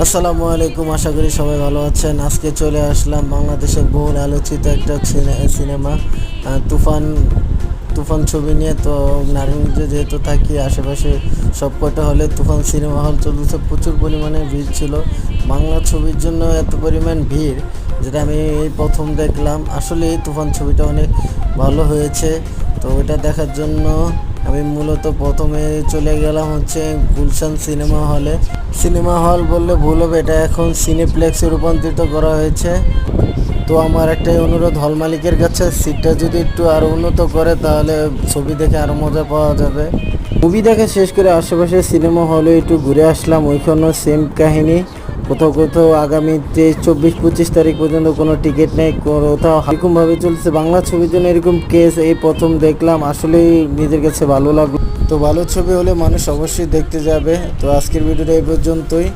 আসসালামু আলাইকুম, আশা করি সবাই ভালো আছেন। আজকে চলে আসলাম বাংলাদেশের বহুল আলোচিত একটা সিনেমা তুফান তুফান ছবি নিয়ে। তো নারায়ণগঞ্জে যেহেতু থাকি, আশেপাশে সব কটা হলে তুফান সিনেমা হল চলতেছে, প্রচুর পরিমাণে ভিড় ছিল। বাংলা ছবির জন্য এত পরিমাণ ভিড়, যেটা আমি এই প্রথম দেখলাম। আসলে এই তুফান ছবিটা অনেক ভালো হয়েছে। তো ওটা দেখার জন্য আমি মূলত প্রথমে চলে গেলাম হচ্ছে গুলশান সিনেমা হল বললে ভুল হবে, এটা এখন সিনেপ্লেক্সে রূপান্তরিত করা হয়েছে। তো আমার একটাই অনুরোধ হল মালিকের কাছে, সিটটা যদি একটু আরও উন্নত করে তাহলে ছবি দেখে আরও মজা পাওয়া যাবে। মুভি দেখা শেষ করে আশেপাশে সিনেমা হলে একটু ঘুরে আসলাম, ওইখানেও সেম কাহিনী। কোথাও কোথাও আগামীতে 24-25 তারিখ পর্যন্ত কোনো টিকিট নেই, কোথাও এরকমভাবে চলছে। বাংলা ছবির জন্য এরকম কেস এই প্রথম দেখলাম, আসলেই নিজের কাছে ভালো লাগলো। তো ভালো ছবি হলে মানুষ অবশ্যই দেখতে যাবে। তো আজকের ভিডিওটা এই পর্যন্তই।